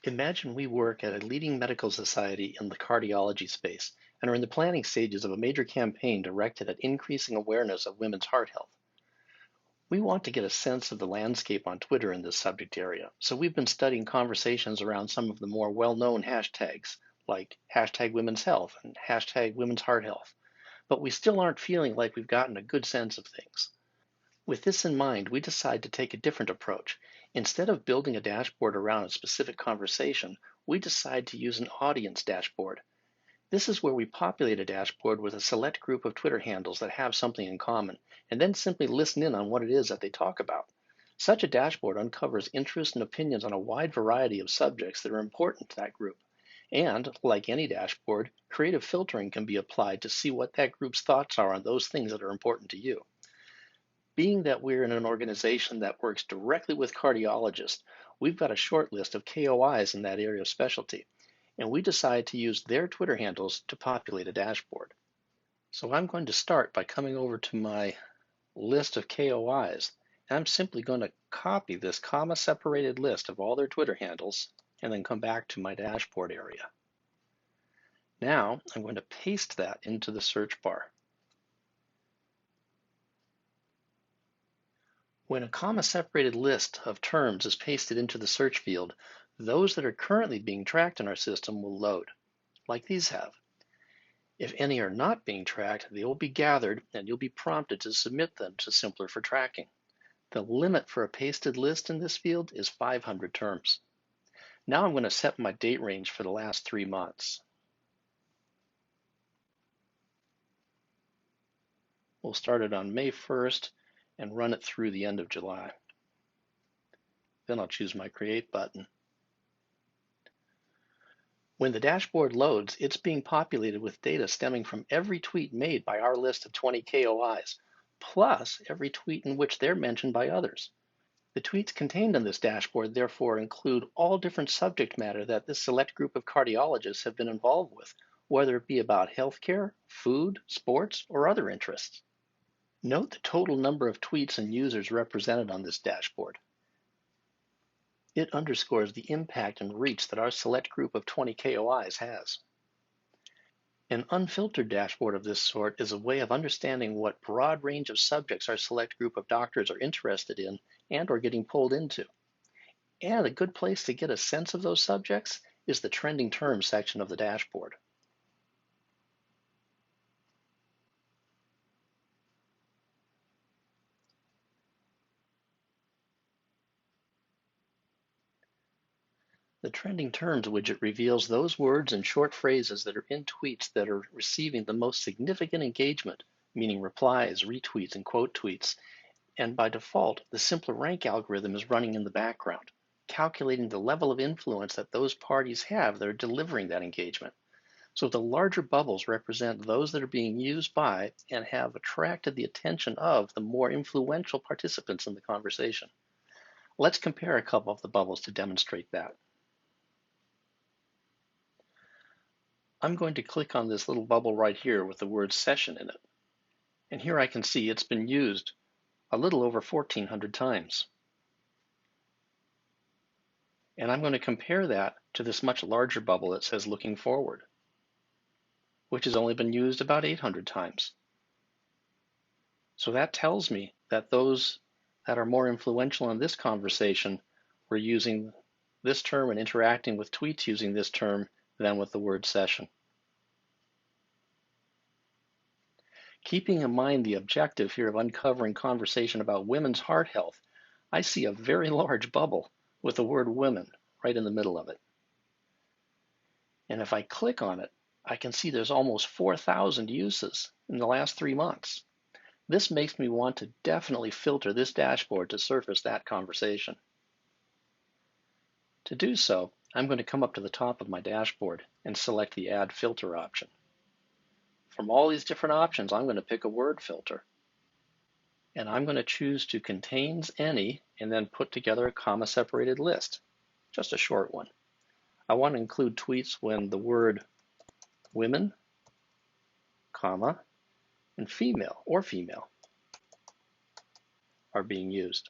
Imagine we work at a leading medical society in the cardiology space and are in the planning stages of a major campaign directed at increasing awareness of women's heart health. We want to get a sense of the landscape on Twitter in this subject area, so we've been studying conversations around some of the more well-known hashtags, like hashtag women's health and hashtag women's heart health, but we still aren't feeling like we've gotten a good sense of things. With this in mind, we decided to take a different approach. Instead of building a dashboard around a specific conversation, we decided to use an audience dashboard. This is where we populate a dashboard with a select group of Twitter handles that have something in common, and then simply listen in on what it is that they talk about. Such a dashboard uncovers interests and opinions on a wide variety of subjects that are important to that group. And, like any dashboard, creative filtering can be applied to see what that group's thoughts are on those things that are important to you. Being that we're in an organization that works directly with cardiologists, we've got a short list of KOIs in that area of specialty, and we decided to use their Twitter handles to populate a dashboard. So I'm going to start by coming over to my list of KOIs, and I'm simply going to copy this comma-separated list of all their Twitter handles and then come back to my dashboard area. Now I'm going to paste that into the search bar. When a comma-separated list of terms is pasted into the search field, those that are currently being tracked in our system will load, like these have. If any are not being tracked, they will be gathered and you'll be prompted to submit them to Symplur for tracking. The limit for a pasted list in this field is 500 terms. Now I'm going to set my date range for the last 3 months. We'll start it on May 1st and run it through the end of July. Then I'll choose my Create button. When the dashboard loads, it's being populated with data stemming from every tweet made by our list of 20 KOIs, plus every tweet in which they're mentioned by others. The tweets contained in this dashboard therefore include all different subject matter that this select group of cardiologists have been involved with, whether it be about healthcare, food, sports, or other interests. Note the total number of tweets and users represented on this dashboard. It underscores the impact and reach that our select group of 20 KOIs has. An unfiltered dashboard of this sort is a way of understanding what broad range of subjects our select group of doctors are interested in and or getting pulled into. And a good place to get a sense of those subjects is the trending terms section of the dashboard. The trending terms widget reveals those words and short phrases that are in tweets that are receiving the most significant engagement, meaning replies, retweets, and quote tweets. And by default, the Symplur rank algorithm is running in the background, calculating the level of influence that those parties have that are delivering that engagement. So the larger bubbles represent those that are being used by and have attracted the attention of the more influential participants in the conversation. Let's compare a couple of the bubbles to demonstrate that. I'm going to click on this little bubble right here with the word session in it. And here I can see it's been used a little over 1,400 times. And I'm going to compare that to this much larger bubble that says looking forward, which has only been used about 800 times. So that tells me that those that are more influential in this conversation were using this term and interacting with tweets using this term than with the word session. Keeping in mind the objective here of uncovering conversation about women's heart health, I see a very large bubble with the word women right in the middle of it. And if I click on it, I can see there's almost 4,000 uses in the last 3 months. This makes me want to definitely filter this dashboard to surface that conversation. To do so, I'm going to come up to the top of my dashboard and select the Add Filter option. From all these different options, I'm going to pick a word filter. And I'm going to choose to contains any and then put together a comma-separated list, just a short one. I want to include tweets when the word women, comma, and female or female are being used.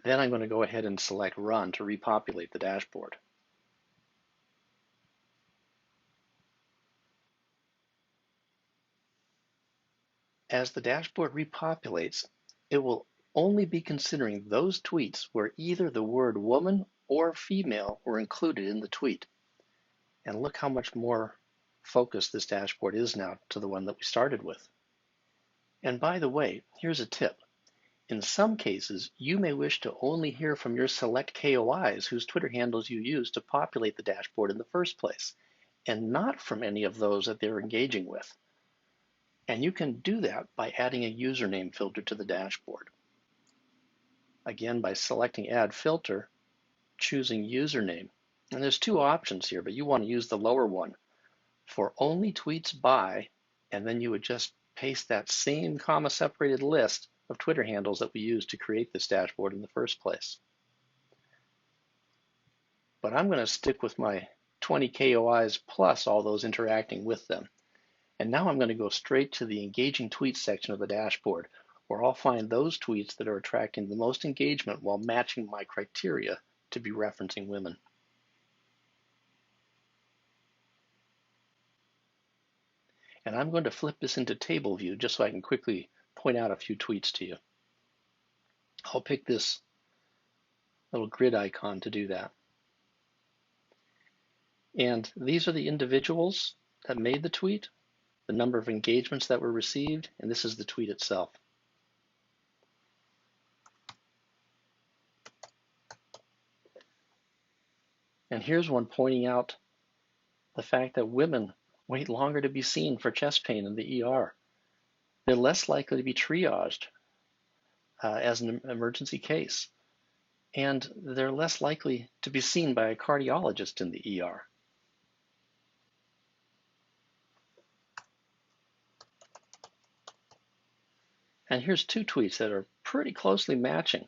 Then I'm going to go ahead and select Run to repopulate the dashboard. As the dashboard repopulates, it will only be considering those tweets where either the word woman or female were included in the tweet. And look how much more focused this dashboard is now to the one that we started with. And by the way, here's a tip. In some cases, you may wish to only hear from your select KOIs whose Twitter handles you use to populate the dashboard in the first place, and not from any of those that they're engaging with. And you can do that by adding a username filter to the dashboard. Again, by selecting Add Filter, choosing Username. And there's two options here, but you want to use the lower one for only tweets by, and then you would just paste that same comma-separated list of Twitter handles that we used to create this dashboard in the first place. But I'm going to stick with my 20 KOIs plus all those interacting with them. And now I'm going to go straight to the engaging tweets section of the dashboard, where I'll find those tweets that are attracting the most engagement while matching my criteria to be referencing women. And I'm going to flip this into table view just so I can quickly point out a few tweets to you. I'll pick this little grid icon to do that. And these are the individuals that made the tweet, the number of engagements that were received, and this is the tweet itself. And here's one pointing out the fact that women wait longer to be seen for chest pain in the ER. They're less likely to be triaged as an emergency case, and they're less likely to be seen by a cardiologist in the ER. And here's two tweets that are pretty closely matching,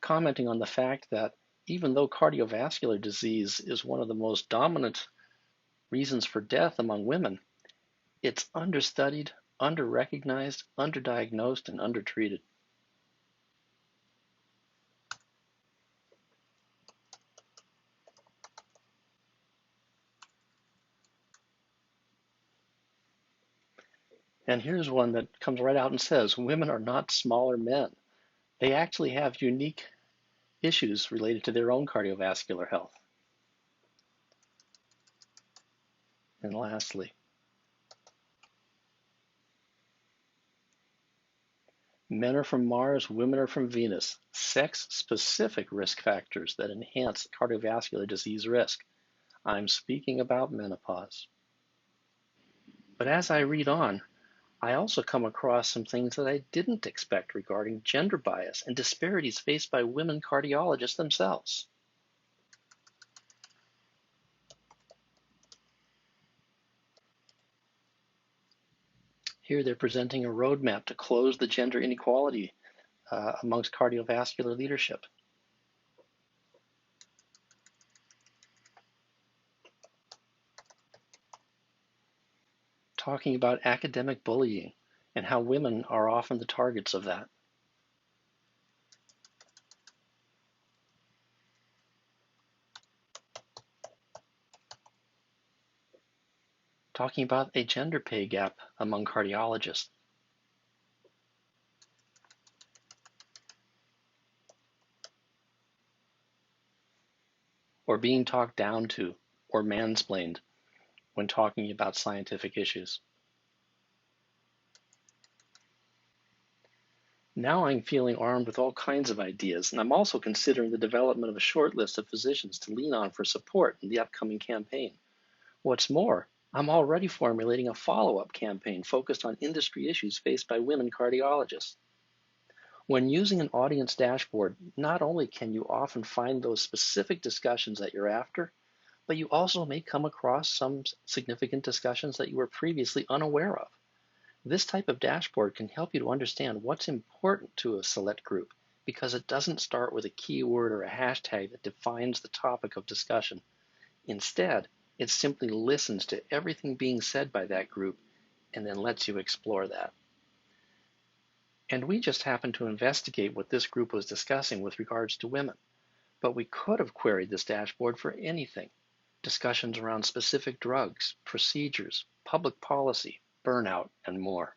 commenting on the fact that even though cardiovascular disease is one of the most dominant reasons for death among women, it's understudied, underrecognized, underdiagnosed, and undertreated. And here's one that comes right out and says, women are not smaller men. They actually have unique issues related to their own cardiovascular health. And lastly, men are from Mars, women are from Venus. Sex-specific risk factors that enhance cardiovascular disease risk. I'm speaking about menopause. But as I read on, I also come across some things that I didn't expect regarding gender bias and disparities faced by women cardiologists themselves. Here they're presenting a roadmap to close the gender inequality amongst cardiovascular leadership. Talking about academic bullying and how women are often the targets of that. Talking about a gender pay gap among cardiologists. Or being talked down to or mansplained when talking about scientific issues. Now I'm feeling armed with all kinds of ideas, and I'm also considering the development of a short list of physicians to lean on for support in the upcoming campaign. What's more, I'm already formulating a follow-up campaign focused on industry issues faced by women cardiologists. When using an audience dashboard, not only can you often find those specific discussions that you're after, but you also may come across some significant discussions that you were previously unaware of. This type of dashboard can help you to understand what's important to a select group because it doesn't start with a keyword or a hashtag that defines the topic of discussion. Instead, it simply listens to everything being said by that group and then lets you explore that. And we just happened to investigate what this group was discussing with regards to women. But we could have queried this dashboard for anything. Discussions around specific drugs, procedures, public policy, burnout, and more.